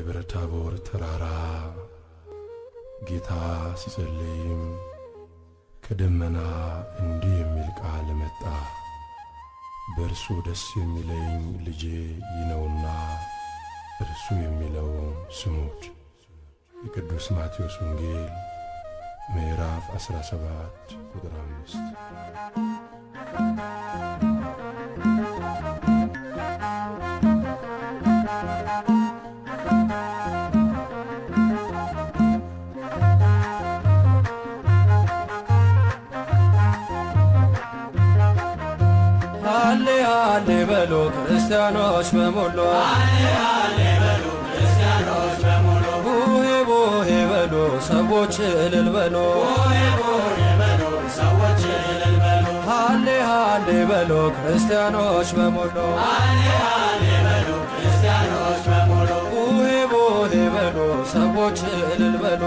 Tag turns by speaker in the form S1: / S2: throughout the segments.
S1: በደብረ ታቦር ተራራ ጌታ ሲጸልይም ከደመና እንዲህ የሚል ቃል መጣ። በእርሱ ደስ የሚለኝ ልጄ ይህ ነውና እርሱ የሚለው ስሙት። የቅዱስ ማቴዎስ ወንጌል ምዕራፍ 17 ቁጥር 5።
S2: ሃሌ ሃሌ በሉ ክርስቲያኖች በሙሉ ቡሄ ቡሄ በሉ ሰዎች እልል በሉ ሃሌ ሃሌ በሉ ክርስቲያኖች በሙሉ ቡሄ ቡሄ በሉ ሰዎች እልል በሉ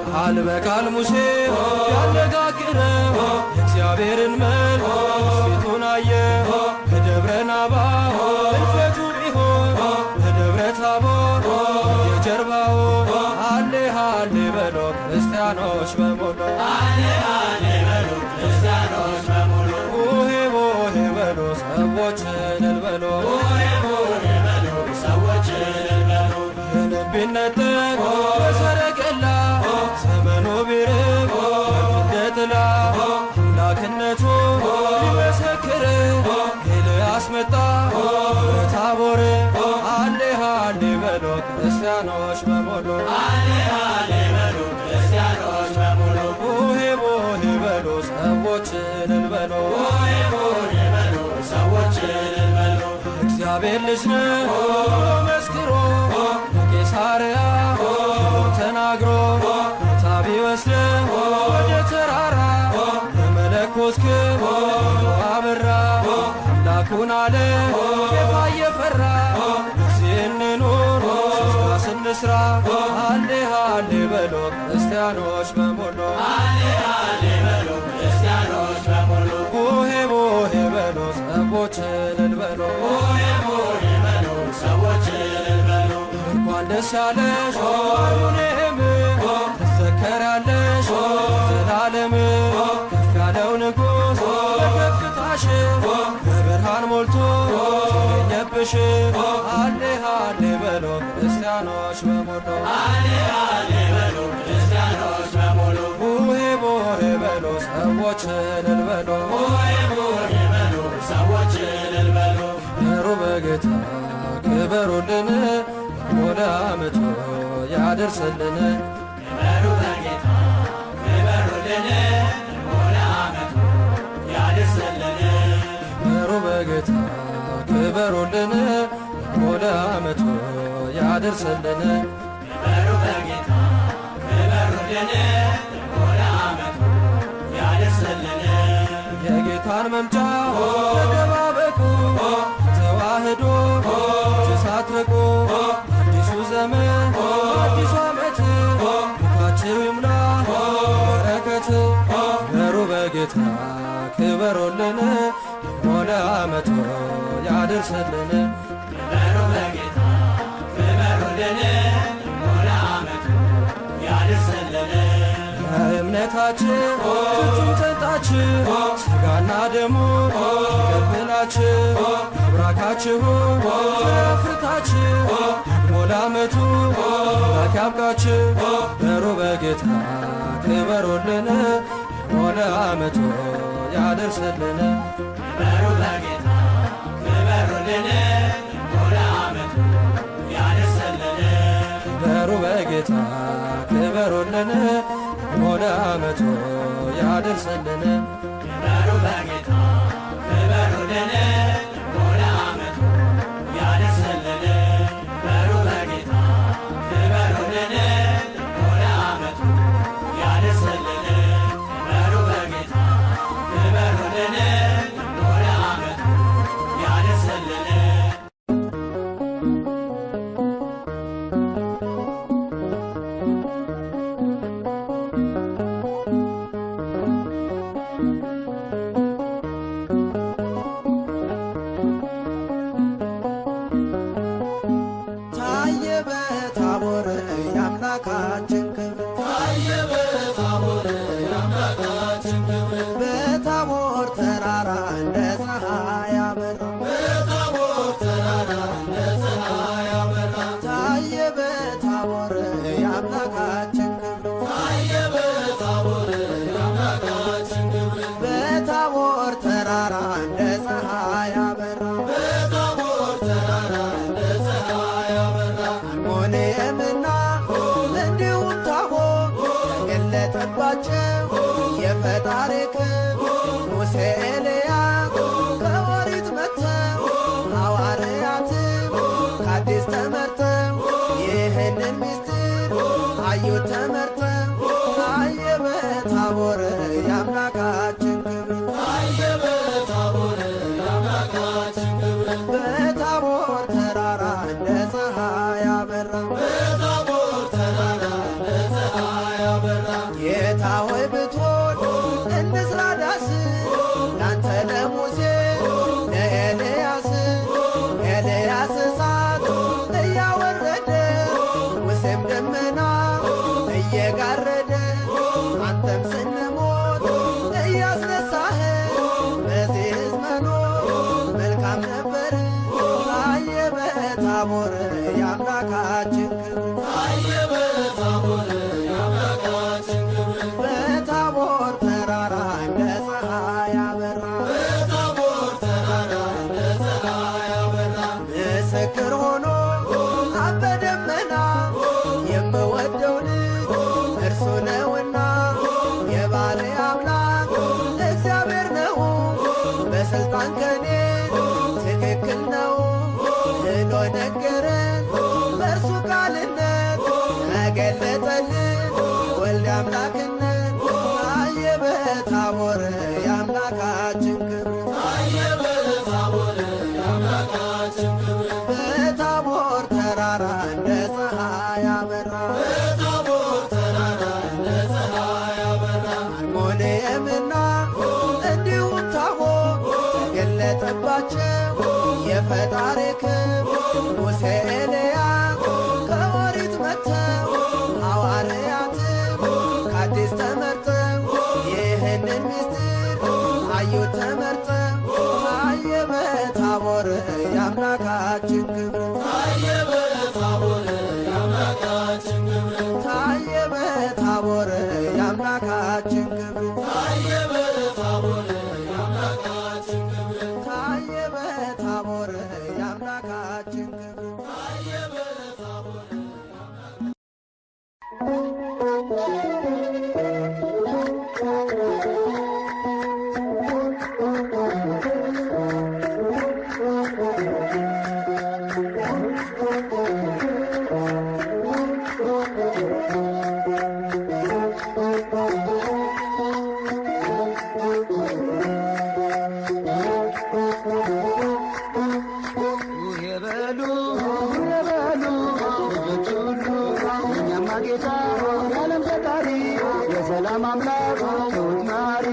S2: ቃል በቃል ሙሴ ያነጋግረው የእግዚአብሔርን መልክ ፊቱን አየ። በደብረ ናባ እልፈቱ ቢሆን በደብረ ታቦር የጀርባው ሃሌ ሃሌ በሉ ክርስቲያኖች በሙሉ ቡሄ ቡሄ በሉ ሰዎች እልል በሉ ምንም ቢነጠቅ በሰረገላ ዘመኑ ቢርቅ እንደ ጥላ አምላክነቱ ሊመሰክር ኤልያስ መጣ በታቦር ሃሌ ሃሌ በሉ ክርስቲያኖች በሙሉ ቡሄ ቡሄ በሉ ሰዎች እልል በሉ እግዚአብሔር ልጅ ነው መስክሮ በቄሳርያ ተናግሮ ጌታ ቢወስድ ወደ ተራራ ለመለኮት ክብር አበራ። አምላኩን አለ ጌታ እየፈራ እዚህ እንኑር ሥጋ ስንስራ ሃሌ ሃሌ በሉ ክርስቲያኖች በሙሉ ቡሄ ቡሄ በሉ ሰዎች እልል በሉ እንኳን ደስ ያለሽ አሁንም ትዘከራለሽ ዘላለም ከፍ ያለው ንጉሥ በከፍታሽ በብርሃን ሞልቶ ተገኘብሽ ሃሌ ሃሌ በሉ ክርስቲያኖች በሙሉ ቡሄ ቡሄ በሉ ሰዎች እልል በሉ ክበሩ በጌታ ክበሩልን ወደ ዓመቱ ያደርስልን
S3: ክበሩ በጌታ ክበሩልን ወደ ዓመቱ ያደርስልን
S2: ክበሩ በጌታ ክበሩልን ወደ ዓመቱ ያደርስልን
S3: ክበሩ በጌታ ክበሩልን ወደ ዓመቱ ያደርስልን
S2: የጌታን መምጫ ተጠባበቁ ተዋህዶ ሳትርቁ አዲሱ ዘመን አዲሱ ዓመት ቤታችሁ ይሙላ በረከት ክበሩ በጌታ ክበሩልን ወደ ዓመቱ ያደርስልን
S3: ክበሩ በጌታ ክበሩልን ወደ ዓመቱ ያደርስልን
S2: እምነታችን ፍጹም ጸንታችሁ ሥጋና ደሙ ተቀብላችሁ አብራካችሁ ፍሬ አፍርታችሁ ደግሞ ለዓመቱ አምላክ ያብቃችሁ ክበሩ በጌታ ክበሩልን ወደ ዓመቱ ያደርስልን
S3: ክበሩ በጌታ ክበሩልን ወደ ዓመቱ ያደርስልን
S2: ክበሩ በጌታ ክበሩልን ወደ ዓመቱ ያደርስልን
S3: ክበሩ በጌታ ክበሩልን ወደ ዓመቱ ያደርስልን ክበሩ በጌታ ክበሩልን ወደ ዓመቱ ያደርስልን ክበሩ በጌታ ክበሩልን ወደ ዓመቱ ያደርስልን
S2: በታቦር ተራራ እንደ ፀሐይ አበራ ታየ በታቦር የአምላካችን ክብር በታቦር ተራራ እንደ ፀሐይ አበራ አርሞንኤምና እንዲሁም ታቦር ተገለጠባቸው የፈጣሪ ክብር ሙሴ ኤልያስ ከኦሪት መጥተው ሐዋርያትም ከአዲስ ተመርተው ይህንን ምስጢር አዩት ተመርተው ታየ በታቦር የአምላካችን ክብር በታቦር ተራራ እንደ ፀሐይ አበራ ጌታ ሆይ ብትወድ እንስራ ዳስ ላንተ ለሙሴ ለኤልያስ ኤልያስ እሳት እያወረደ ሙሴም ደመና እየጋረደ አንተም ስንሞት እያስነሳህ በዚህ ሕዝብ መኖር መልካም ነበር። ታየ በታቦር የአምላካችን ክብር በታቦር ተራራ እንደ ፀሐይ አበራ ምስክር ሆኖ አብ በደመና የምወደው ልጅ እርሱ ነውና የባሕርይ አምላክ እግዚአብሔር ነው በሥልጣን ከኔ ትክክል ነው ብሎ ነገረን በእርሱ ቃልነት ተገለጠልን ወልድ አምላክነት ታየ በታቦር የአምላካችን ክብር በታቦር ተራራ እንደ ፀሐይ አበራ አርሞንኤምና እንዲሁም ታቦር ተገለጠባቸው የፈጣሪ ክብር ሙሴ ኤልያስ ከኦሪት መጥተው ሐዋርያትም ከአዲስ ተመርተው ይህንን ምስጢር አዩት ተመርተው ታየ በታቦር የአምላካችን ክብር ታየ በታቦር የአምላካችን ክብር ታየ በታቦር የአምላካችን ክብር
S4: የሰላም አምላክ ትሑት መሐሪ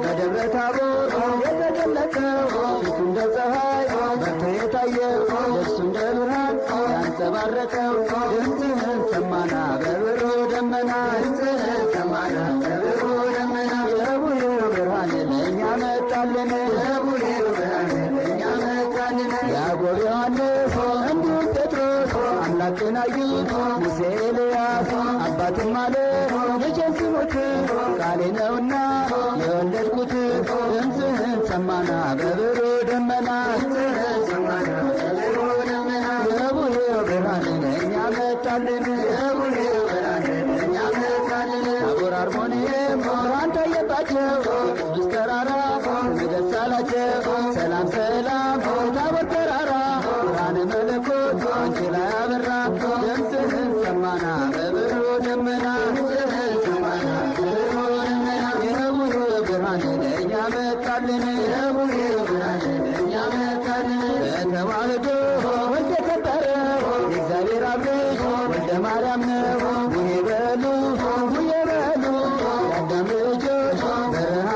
S4: በደብረ ታቦር የተገለጠው ፊቱ እንደ ፀሐይ በርቶ የታየው ልብሱ እንደ ብርሃን ያንጸባረቀው ድምፅህን ሰማና በብሩ ደመና የቡሄው ብርሃን ለእኛ መጣልን ያዕቆብ ዮሐንስ እንዲሁም ጴጥሮስ አምላክን አዩት ሙሴ ኤልያስ አባትም አለ ልጄን ስሙት ቃሌ ነውና የወለድኩት ድምፅህን ሰማና በብሩ ደመና የቡሄው ብርሃን ለእኛ መጣልን ታቦር አርሞንኤም ብርሃን ታየባቸው ቅዱስ ተራራ ደስ አላቸው ሰላም ሰላም ታቦር ተራራ ብርሃነ መለኮት አንቺ ላይ አበራ ድምፅህን ሰማና በብሩ ደመና የቡሄው ብርሃን ለእኛ መጣልን በተዋህዶ ወልደ ከበረ የእግዚአብሔር አብ ልጅ ወልደ ማርያም ነው ቡሄ በሉ የአዳም ልጆች በረሃ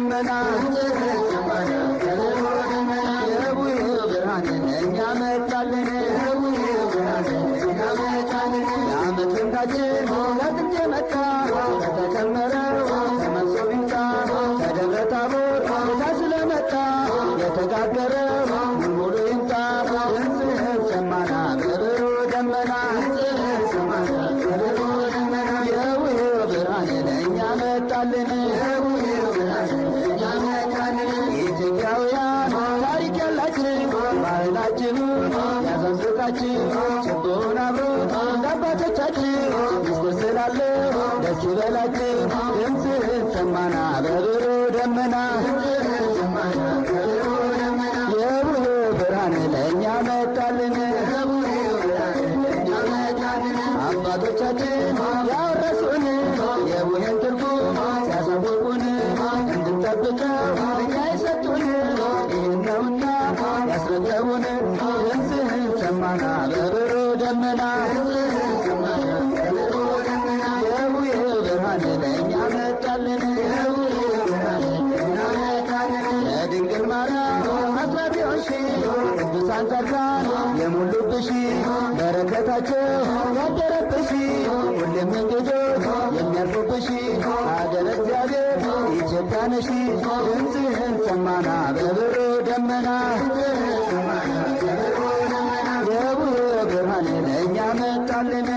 S4: ደመና የቡሄ ብርሃን ለእኛ መጣልን የዓመት ልምዳችን ከጥንት የመጣ ከተከመረው ተመልሶ ቢምጣ ከደብረ ታቦር ጌታ ስለመጣ የተጋገረው ሙሉ ይምጣ ድምፅህን ሰማና በብሩ ደመና የቡሄ ብርሃን ለእኛ መጣልን ኢትዮጵያውያን ታሪክ ያላችን ባህላችን ያዘንዝቃችን ችቦን አብሮ እንዳባቶቻችን ምስጢር ስላለው ደስ ይበላችን ድምፅህን ሰማና በብሩ ደመና የቡሄ ብርሃን ለእኛ መጣልን አባቶቻችን ያወረሱን የቡሄን ትርጉም ሲያሳውቁን እንድንጠብቀው እኛ የሰጡን ይህን ነውና ያስረከቡን ድምፅህን ሰማና በብሩ ደመና የቡሄ ብርሃን ለእኛ መጣልን ለድንግል ማርያም አስራቢዎች ቅዱሳን ጻድቃን የሞሉብሽ በረከታቸው ያደረብሽ ሁሌም እንግዶች የሚያርፉብሽ አገረ እግዚአብሔር ኢትዮጵያ ነሽ ድምፅህን ሰማና በብሩ ደመና የቡሄ ብርሃን ለእኛ መጣልን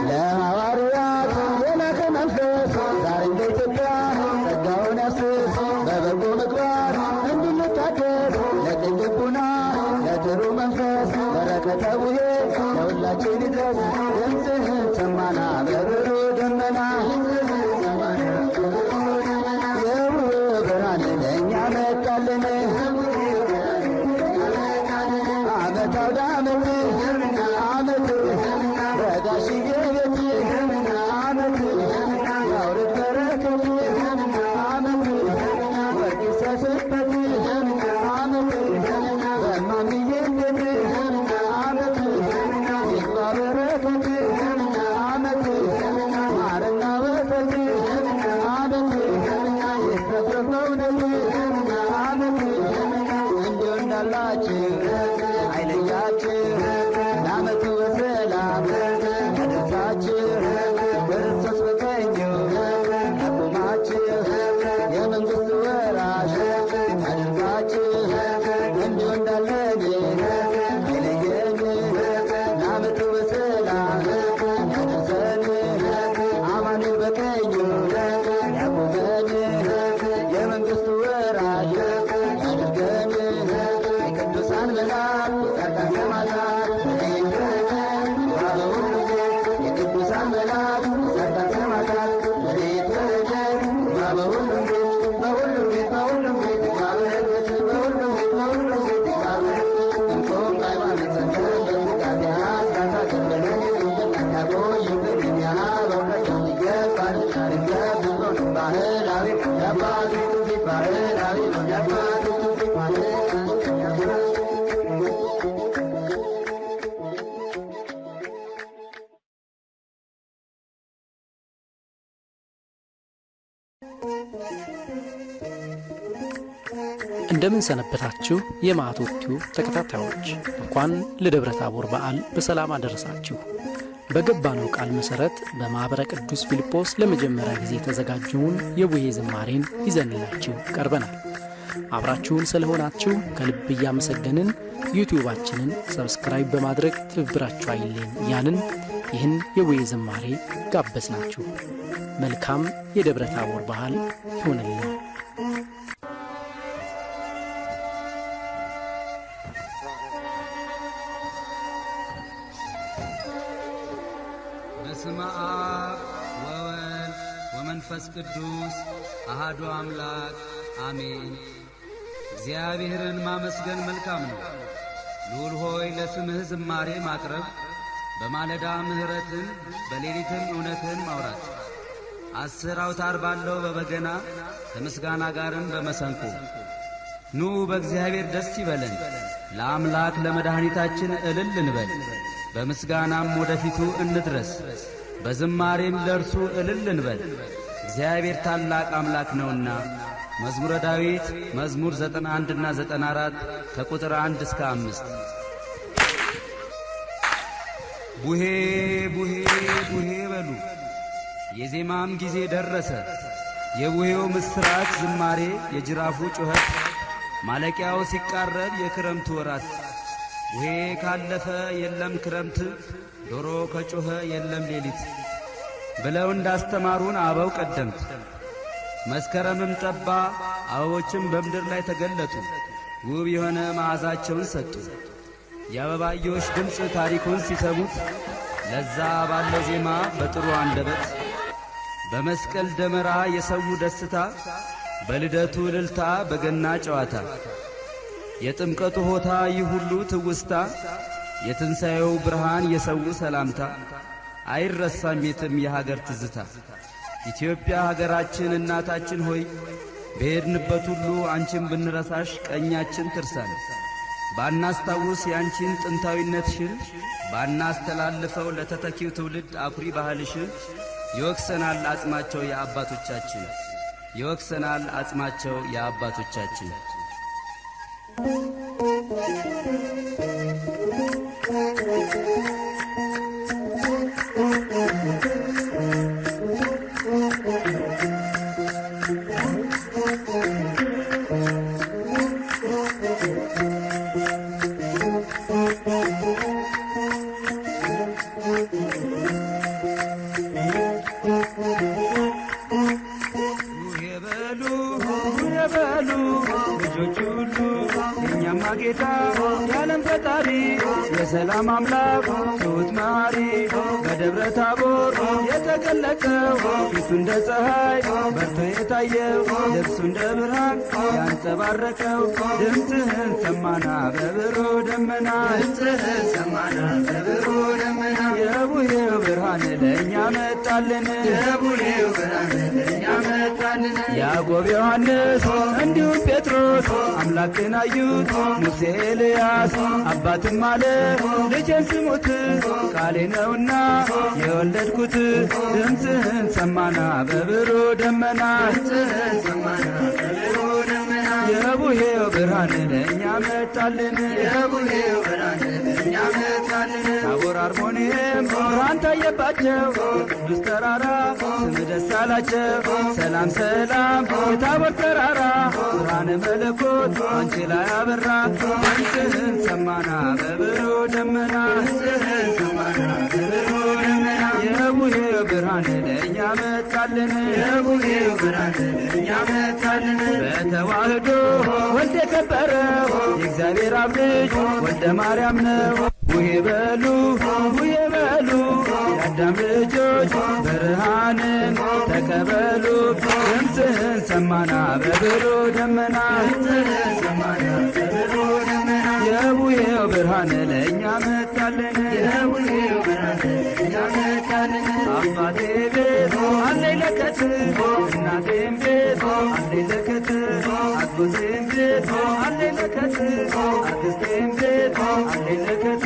S4: ለሐዋርያት የላከ መንፈስ ዛሬም በኢትዮጵያ ጸጋውን ያፍስስ በበጎ ምግባር እንድንታደስ ለቅን ልቡና ለጥሩ መንፈስ በረከተ ቡሄ ለሁላችን ይድረስ ድምፅህን ሰማና በብሩ ደመና የቡሄ ብርሃን ለእኛ መጣልን ዓመት አውደ ዓመት በጋሽዬ ቤት ዓመት ያውርድ በረከት ዓመት ወርቅ ይሰስበት ዓመት በማምዬ ቤት ዓመት ይግባ በረከት ዓመት ማርና ወተት ዓመት ይትረፍረፍ በእውነት ዓመት እንዲሁ እንዳላችሁ አይለያችሁ ለዓመቱ በሰላም ያደርሳችሁ ክርስቶስ በቀኙ ያቁማችሁ የመንግሥቱ ወራሽ ያደርጋችሁ እንዲሁ እንዳለን አይለየን ለዓመቱ በሰላም ያደርሰን አማኑኤል በቀኙ ያቁመን የመንግሥቱ ወራሽ ያደርገን የቅዱሳን መላእክት ጻድቃን ሰማዕታት የቅዱሳን መላእክት ጻድቃን ሰማዕታት በቤት በረከት በሁሉም ቤት በሁሉም ቤት በበረከት በሁሉም ቤት እንቆም በሃይማኖት ጸንተን በስጋት ያሳሳትን በለን ያቆይብን እኛ በእውነት ይገባል ይገባል ባህላዊ የአባቶች ፊት ባህላዊ የአባቶች ፊት
S5: እንደምን ሰነበታችሁ የማኅቶት ቲዩብ ተከታታዮች፣ እንኳን ለደብረ ታቦር በዓል በሰላም አደረሳችሁ። በገባነው ቃል መሠረት በማኅበረ ቅዱስ ፊልጶስ ለመጀመሪያ ጊዜ የተዘጋጀውን የቡሄ ዝማሬን ይዘንላችሁ ቀርበናል። አብራችሁን ስለሆናችሁ ከልብ እያመሰገንን ዩቲዩባችንን ሰብስክራይብ በማድረግ ትብብራችሁ አይለኝ እያልን ይህን የቡሄ ዝማሬ ጋበዝናችሁ። መልካም የደብረ ታቦር በዓል ይሁንልን።
S6: በስመ አብ ወወልድ ወመንፈስ ቅዱስ አሃዱ አምላክ አሜን። እግዚአብሔርን ማመስገን መልካም ነው። ልዑል ሆይ ለስምህ ዝማሬ ማቅረብ፣ በማለዳ ምሕረትን በሌሊትም እውነትን ማውራት፣ 10 አውታር ባለው በበገና ከምስጋና ጋርም በመሰንቆ ኑ በእግዚአብሔር ደስ ይበለን፣ ለአምላክ ለመድኃኒታችን እልል እንበል። በምስጋናም ወደፊቱ እንድረስ፣ በዝማሬም ለእርሱ እልል እንበል። እግዚአብሔር ታላቅ አምላክ ነውና። መዝሙረ ዳዊት መዝሙር 91 እና 94 ከቁጥር 1 እስከ 5። ቡሄ ቡሄ ቡሄ በሉ የዜማም ጊዜ ደረሰ። የቡሄው ምስራች ዝማሬ የጅራፉ ጩኸት ማለቂያው ሲቃረብ የክረምቱ ወራት። ቡሄ ካለፈ የለም ክረምት ዶሮ ከጮኸ የለም ሌሊት ብለው እንዳስተማሩን አበው ቀደምት። መስከረምም ጠባ አበቦችም በምድር ላይ ተገለጡ ውብ የሆነ መዓዛቸውን ሰጡ። የአበባዮሽ ድምፅ ታሪኩን ሲሰሙት ለዛ ባለው ዜማ በጥሩ አንደበት በመስቀል ደመራ የሰው ደስታ በልደቱ እልልታ በገና ጨዋታ የጥምቀቱ ሆታ ይህ ሁሉ ትውስታ የትንሣኤው ብርሃን የሰው ሰላምታ አይረሳም የትም የሀገር ትዝታ። ኢትዮጵያ ሀገራችን እናታችን ሆይ በሄድንበት ሁሉ አንቺን ብንረሳሽ ቀኛችን ትርሳን። ባናስታውስ ያንቺን ጥንታዊነትሽን ባናስተላልፈው ለተተኪው ትውልድ አኩሪ ባህልሽን ይወክሰናል አጽማቸው የአባቶቻችን ይወክሰናል አጽማቸው የአባቶቻችን።
S7: ጌታ የዓለም ፈጣሪ የሰላም አምላክ ትሑት መሐሪ በደብረ ታቦር የተገለጠው ፊቱ እንደ ፀሐይ በርቶ የታየው ልብሱ እንደ ብርሃን ያንጸባረቀው ድምፅህን ሰማና በብሩህ ደመና የቡሄው ብርሃን ለእኛ መጣልን ያዕቆብ ዮሐንስ እንዲሁም ጴጥሮስ አምላክን አዩት ሙሴ ኤልያስ አባትም አለ ልጄን ስሙት ቃሌ ነውና የወለድኩት ድምፅህን ሰማና በብሩህ ደመና የቡሄው ብርሃን ለእኛ መጣልን ታቦር አርሞንኤም ብርሃን ታየባቸው ቅዱስ ተራራ ስም ደስ አላቸው ሰላም ሰላም የታቦር ተራራ ብርሃነ መለኮት አንቺ ላይ አበራ ድምፅህን ሰማና በብሩህ ደመና የቡሄው ብርሃን ለእኛ መጣልን በተዋህዶ ወልድ የከበረው የእግዚአብሔር አብ ልጅ ወልደ ማርያም ነው። ቡሄ በሉ ቡሄ በሉ የአዳም ልጆች ብርሃንን ተቀበሉ ድምፅህን ሰማና በብሩህ ደመና የቡሄው ብርሃን ለእኛ መጣልን አባቴ ቤት አለኝ ለከት እናቴም ቤት አለኝ ለከት አጎቴም ቤት አለኝ ለከት አክስቴም ቤት አለኝ ለከት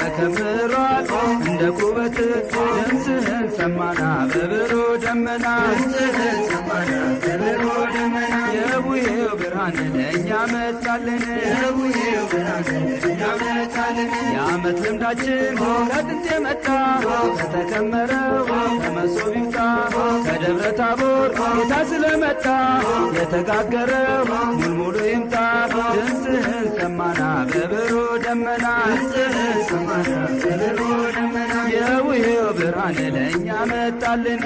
S7: ተከምሯል እንደ ኩበት ድምፅህን ሰማና በብሩህ ደመና የቡሄው ብርሃን ለእኛ መጣልን የዓመት ልምዳችን ከጥንት የመጣ ከተከመረው ከመሶብ ይምጣ ከደብረ ታቦር ጌታ ስለመጣ የተጋገረው ሙልሙሉ ይምጣ ድምፅህን ሰማና በብሩህ ደመና የቡሄው ብርሃን ለእኛ መጣልን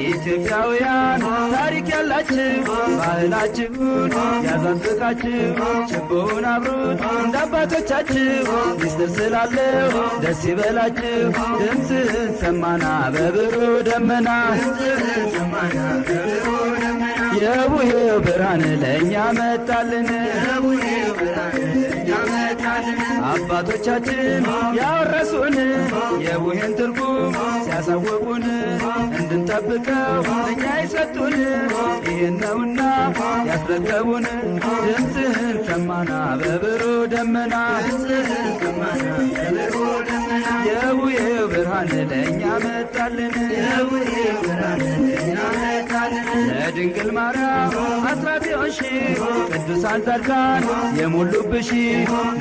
S7: ኢትዮጵያውያን ታሪክ ያላችሁ ባህላችሁን ያዛዝቃችሁ ችቦውን አብሩት እንደ አባቶቻችሁ ሚስጥር ስላለው ደስ ይበላችሁ ድምፅህን ሰማና በብሩህ ደመና የቡሄው ብርሃን ለእኛ መጣልን አባቶቻችን ያወረሱን የቡሄን ትርጉም ሲያሳወቁን እንድንጠብቀው እኛ ይሰጡን ይህን ነውና ያስረከቡን ድምፅህን ሰማና በብሩህ ደመና የቡሄው ብርሃን ለእኛ መጣልን የቡሄው ብርሃን ለእኛ መጣልን ለድንግል ማርያም አስራት የሆንሽ ቅዱሳን ጻድቃን የሞሉብሽ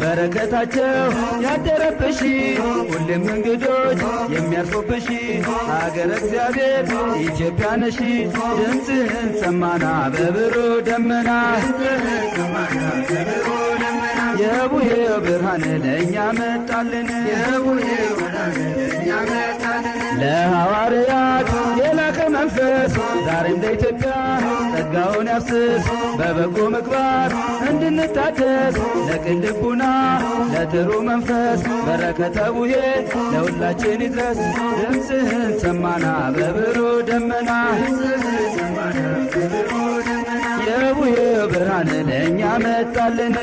S7: በረከታቸው ያደረብሽ ሁሌም እንግዶች የሚያርፉብሽ ሀገረ እግዚአብሔር ኢትዮጵያ ነሽ ድምፅህን ሰማና በብሩህ ደመና የቡሄው ብርሃን ለእኛ መጣልን የቡሄው ብርሃን ለእኛ መጣልን ለሐዋርያት የላከ መንፈስ ዛሬም ለኢትዮጵያ ጸጋውን ያፍስስ በበጎ ምግባር እንድንታደስ ለቅን ልቡና ለጥሩ መንፈስ በረከተ ቡሄ ለሁላችን ይድረስ ድምፅህን ሰማና በብሩህ ደመና የቡሄው ብርሃን ለእኛ መጣልን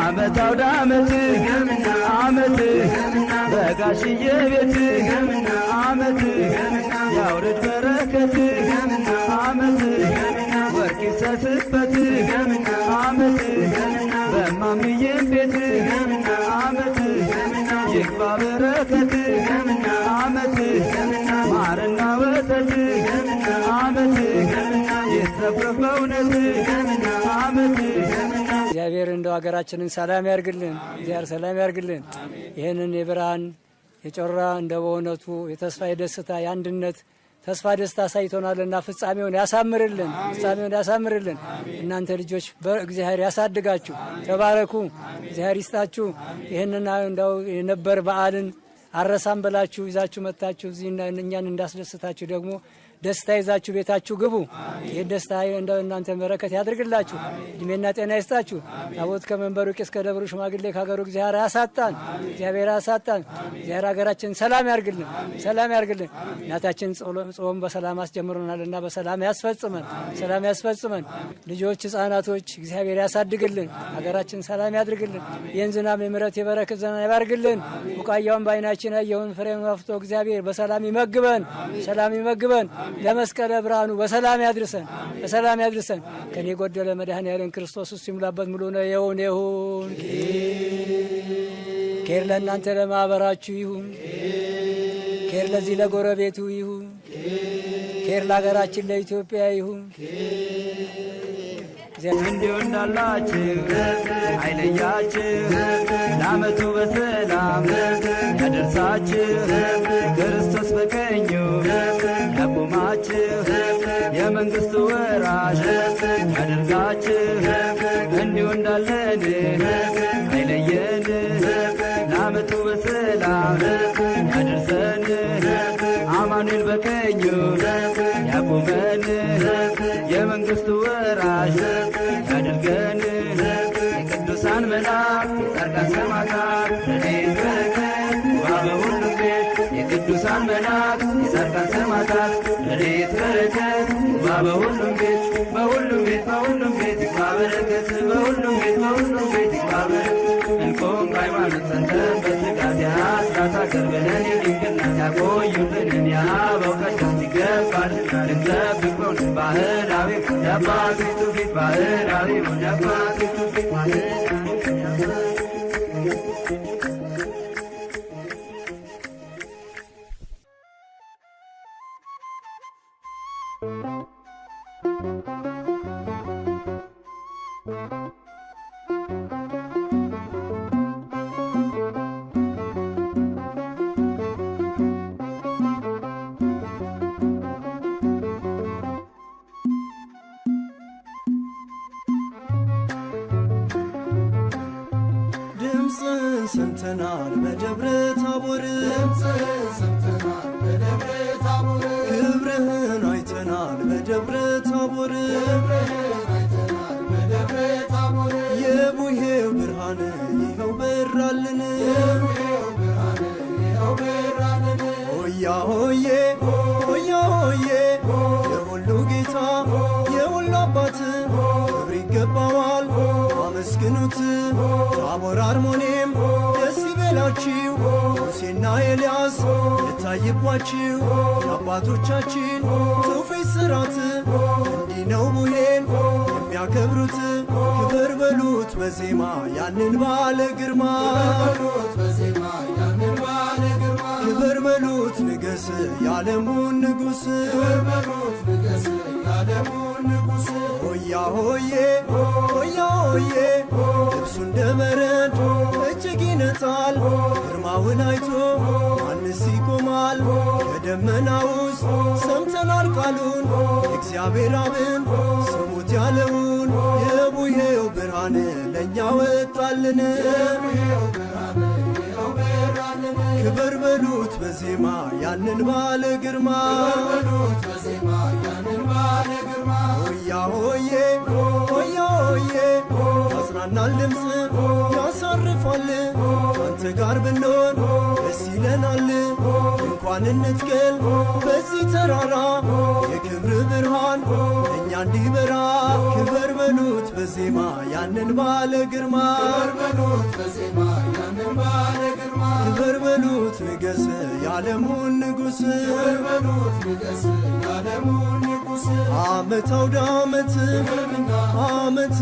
S7: ዓመት አውደ ዓመት ዓመት በጋሽዬ ቤት ዓመት ያውርድ በረከት ዓመት ወርቅ ይሰስበት ዓመት በማምዬም ቤት ዓመት ይግባ በረከት ዓመት ማርና ወተት ዓመት ይትረፍረፍ በእውነት ዓመት
S8: እግዚአብሔር እንደው ሀገራችንን ሰላም ያርግልን። እግዚአብሔር ሰላም ያርግልን። ይህንን የብርሃን የጮራ እንደ በእውነቱ የተስፋ የደስታ የአንድነት ተስፋ ደስታ አሳይቶናልና ፍጻሜውን ያሳምርልን። ፍጻሜውን ያሳምርልን። እናንተ ልጆች በእግዚአብሔር ያሳድጋችሁ። ተባረኩ። እግዚአብሔር ይስጣችሁ። ይህንን እንደው የነበር በዓልን አረሳም ብላችሁ ይዛችሁ መጥታችሁ እዚህ እኛን እንዳስደስታችሁ ደግሞ ደስታ ይዛችሁ ቤታችሁ ግቡ። ይህ ደስታ እንደው እናንተ በረከት ያድርግላችሁ። እድሜና ጤና ይስጣችሁ። ታቦት ከመንበሩ ቄስ ከደብሩ ሽማግሌ ከሀገሩ እግዚአብሔር ያሳጣን። እግዚአብሔር ያሳጣን። እግዚአብሔር ሀገራችን ሰላም ያርግልን። ሰላም ያርግልን። እናታችን ጾም በሰላም አስጀምሮናልና በሰላም ያስፈጽመን። ሰላም ያስፈጽመን። ልጆች ህፃናቶች እግዚአብሔር ያሳድግልን። ሀገራችን ሰላም ያድርግልን። ይህን ዝናብ የምሕረት የበረከት ዝናብ ያባርግልን። ቡቃያውን በዓይናችን ያየውን ፍሬውን አፍርቶ እግዚአብሔር በሰላም ይመግበን። ሰላም ይመግበን። ለመስቀለ ብርሃኑ በሰላም ያድርሰን። በሰላም ያድርሰን። ከኔ ጎደለ መድኃኔዓለም ክርስቶስ እሱ ይሙላበት ሙሉ ነው ይሁን ይሁን። ኬር ለእናንተ ለማህበራችሁ ይሁን። ኬር ለዚህ ለጎረቤቱ ይሁን። ኬር ለሀገራችን ለኢትዮጵያ ይሁን።
S7: እንዲሁ እንዳላችሁ አይለያችሁ ለዓመቱ በሰላም ያደርሳችሁ ክርስቶስ በቀኙ ያቁማችሁ የመንግሥቱ ወራሽ ያደርጋችሁ እንዲሁ እንዳለን አይለየን ለዓመቱ በሰላም ያደርሰን አማኑኤል በቀኙ ያቁመን የመንግሥቱ ወራሽ ያድርገን የቅዱሳን መላእክት ጻድቃን ሰማዕታት ረድኤት በረከት በሁሉም ቤት የቅዱሳን መላእክት የጻድቃን ሰማዕታት ረድኤት በረከት በሁሉም ቤት በሁሉም ቤት በሁሉም ቤት ይግባ በረከት በሁሉም ቤት በሁሉም ቤት ይግባ በረከት እንቆም በሃይማኖት ጸንተን በትጋት የአስራት አገር ብለን የድንግልናት ያቆዩልንን የአበው ቀደምት ይገባልና ልንጠብቀው ባህላዊ የአባቶች ትውፊት ባህላዊ የአባቶች ትውፊት
S2: ሰምተናል በደብረ ታቦር ክብርህን አይተናል በደብረ ታቦር የቡሄው ብርሃን ይኸው በራልን ሆያ ሆዬ ሆያ ሆዬ የሁሉ ጌታ የሁሉ አባት ክብር ይገባዋል አመስግኑት ታቦር አርሞኔም ደስ ይበላችሁ ሙሴና ኤልያስ የታየባችሁ የአባቶቻችን ትውፊት ሥርዓት እንዲህ ነው ቡሄን የሚያከብሩት ክብር በሉት በዜማ ያንን ባለ ግርማ ክብር በሉት ንገስ ያለሙን ንጉስ ሆያ ሆዬ ሆያ ሆዬ ልብሱ እንደ በረድ እጅግ ይነጻል ግርማውን አይቶ ማንስ ይቆማል ከደመና ውስጥ ሰምተናል ቃሉን እግዚአብሔር አብን ስሙት ያለውን የቡሄው ብርሃን ለእኛ ወጣልን ክብር በሉት በዜማ ያንን ባለ ግርማ ሆያ ሆዬ ሆያ ሆዬ ያጽናናል ድምፅ ያሳርፋል አንተ ጋር ብንሆን ደስ ይለናል እንኳን እንትገል በዚህ ተራራ የክብር ብርሃን እኛ እንዲበራ ክብር በሉት በዜማ ያንን ባለ ግርማ ክብር በሉት ንገስ ያለሙን ንጉስ ዓመት አውደ ዓመት ዓመት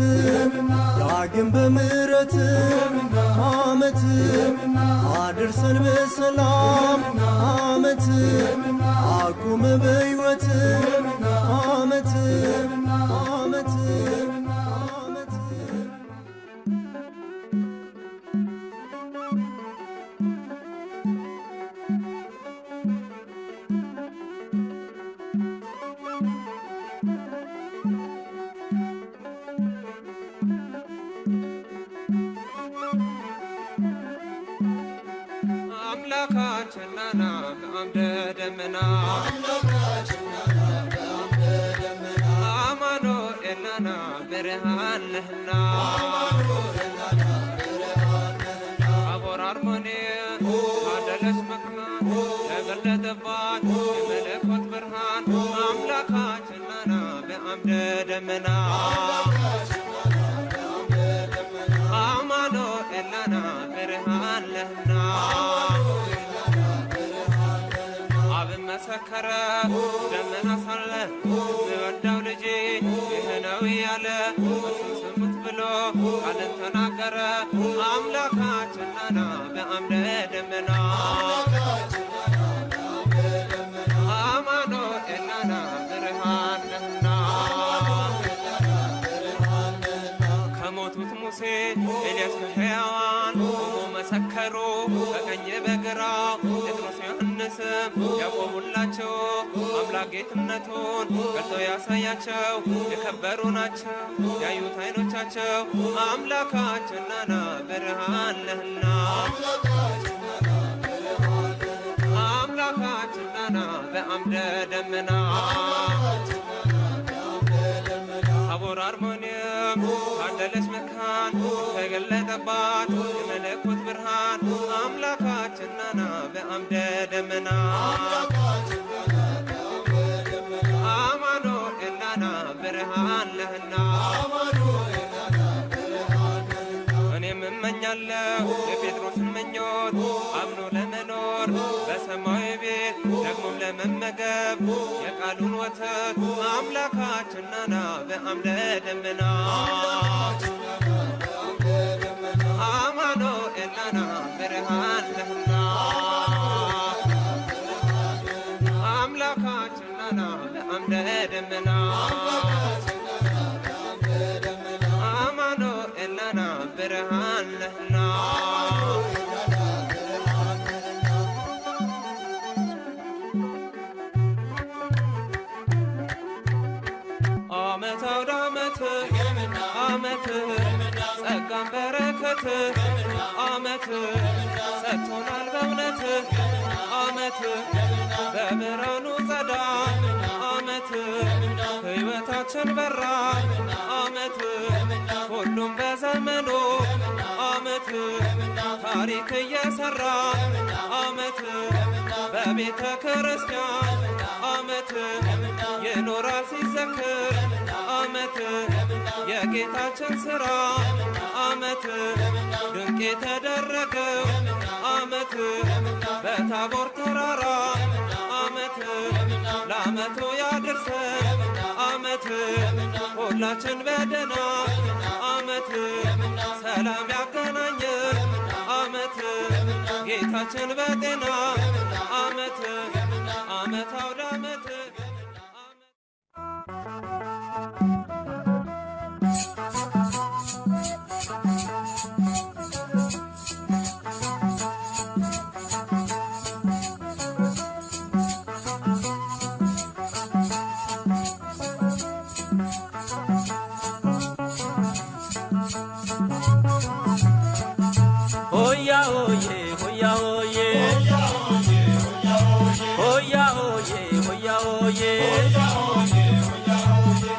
S2: ዳግም በምሕረት ዓመት አድርሰን በሰላም ዓመት አቁመ በሕይወት ዓመት ዓመት
S9: አምላካችንና በአምደ ደመና አማኑኤልና ብርሃን ነህና ታቦር አርሞንኤም ታደለች መካን ተገለጠባት የመለኮት ብርሃን አምላካችንና በአምደ ደመና አማኑኤልና ብርሃን ነህና አብን መሰከረ ደመና ሳለ የወዳው ልጄ ይህ ነው ያለ እርሱን ስሙት ብሎ ቃልን ተናገረ አምላካችንና በአምደ ደመና አማኑኤልና ብርሃን ነህና ከሞቱት ሙሴ ኤልያስ ከሕያዋን ቆሞ መሰከሩ በቀኝ በግራ ጴጥሮስ ዮሐንስም ያቆሙላቸው አምላክ ጌትነቱን ገልጦ ያሳያቸው የከበሩ ናቸው ያዩት ዓይኖቻቸው አምላካችንና ብርሃን ነህና አምላካችንና በአምደ ደመና ታቦር አርሞንኤም ታደለች መካን ተገለጠባት የመለኮት ብርሃን አምላካችንና በአምደ ደመና አማኑኤልና ብርሃን ነህና እኔም እመኛለሁ የጴጥሮስን ምኞት አምኖ ለመኖር በሰማያዊ ቤት ደግሞም ለመመገብ የቃሉን ወተት አምላካችንና በአምደ ደመና አማኑኤልና ብርሃን ነህና አምላካችንና በአምደ ደመና አማኑኤልና ብርሃን ነህና ዓመት አውደ ዓመት ጸጋን በረከት ዓመት ሰጥቶናል በእውነት ዓመት በብርሃኑ ጸዳ ዓመት ሕይወታችን በራ ዓመት ሁሉም በዘመኑ ዓመት ታሪክ እየሠራ ዓመት በቤተ ክርስቲያን ዓመት ይኖራል ሲዘክር ዓመት የጌታችን ሥራ ዓመት ድንቅ የተደረገው ዓመት በታቦር ተራራ ዓመት ለዓመቱ ያድርሰን ዓመት አመት ሁላችን በደና አመት ሰላም ያገናኘን አመት ጌታችን በጤና አመት አመት አውደ አመት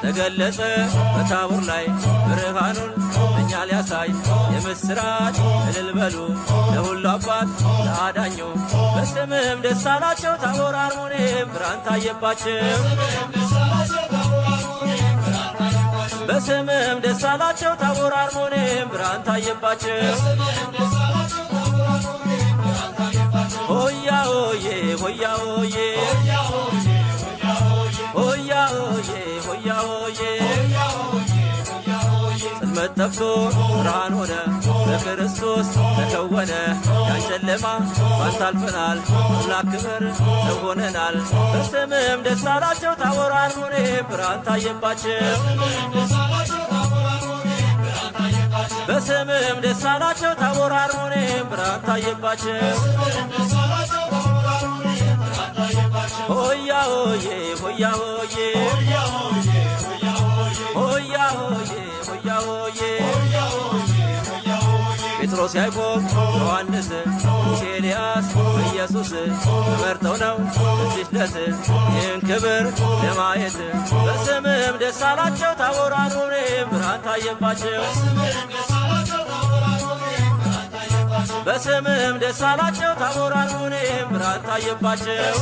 S3: ተገለጸ በታቦር ላይ ብርሃኑን እኛ ሊያሳይ የምስራች እልል በሉ ለሁሉ አባት ለአዳኙ በስምህም ደስ አላቸው ታቦር አርሞኔም ብርሃን ታየባቸው በስምህም ደስ አላቸው ታቦር አርሞኔም ብርሃን ታየባቸው ሆያ ሆዬ ሆያ ሆዬ ሆያ ሆዬ ሆያ ሆዬ ጽልመት ጠፍቶ ብርሃን ሆነ በክርስቶስ ተከወነ ያን ጨለማ ባንተ አልፈናል አምላክ ክብር ሰው ሆነናል በስምህም ደስ አላቸው ታቦር አርሞኔም ብርሃን ታየባቸው በስምህም ደስ አላቸው ታቦር አርሞኔም ብርሃን ታየባቸው ሆያ ሆዬ ሆያ ሆዬ ሆያ ሆዬ ሆያ ሆዬ ጴጥሮስ ያዕቆብ ዮሐንስ ሙሴ ኤልያስ ኢየሱስ ተመርጠው ነው እዚህ ዕለት ይህን ክብር ለማየት በስምህም ደስ አላቸው ታቦር አርሞኔም ብርሃን ታየባቸው በስምህም ደስ አላቸው ታቦር አርሞኔም ብርሃን ታየባቸው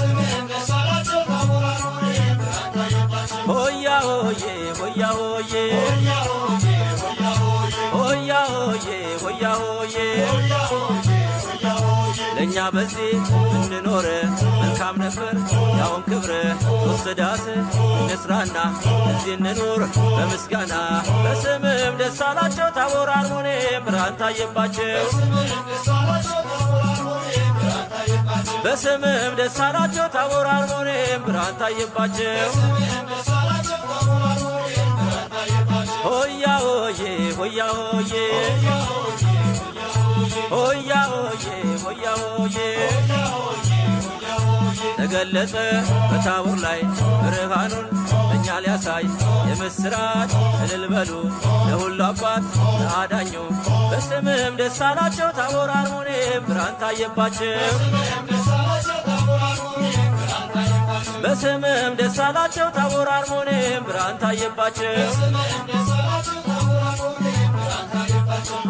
S3: ሆያ ሆዬ ሆያ ሆዬ ሆያ ሆዬ ሆያ ሆዬ ለእኛ በዚህ እንኖር መልካም ነበር ያውን ክብር ወስዳት እንስራና እዚህ እንኑር በምስጋና በስምህም ደስ አላቸው ታቦር አርሞኔም ብርሃን ታየባቸው በስምህም ደስ አላቸው ታቦር አርሞኔም ብርሃን ታየባቸው ሆያ ሆዬ ሆያ ሆዬ ሆያ ሆዬ ሆያ ሆዬ ተገለጸ በታቦር ላይ ብርሃኑን እኛ ሊያሳይ የምስራች እልል በሉ ለሁሉ አባት ለአዳኙ በስምህም ደስ አላቸው ታቦር አርሞኔም ብርሃን ታየባቸው በስምህም ደስ አላቸው ታቦር አርሞኔም ብርሃን ታየባቸው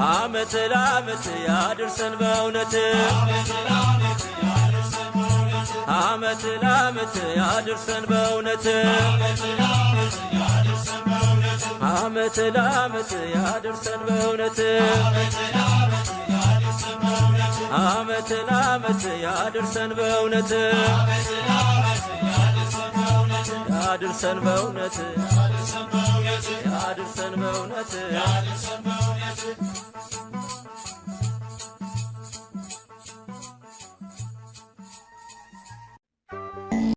S3: አመት ለአመት ያድርሰን በእውነት አመት ለአመት ያድርሰን በእውነት አመት ለአመት ያድርሰን በእውነት አመት ለአመት ያድርሰን በእውነት ያድርሰን በእውነት ያድርሰን በእውነት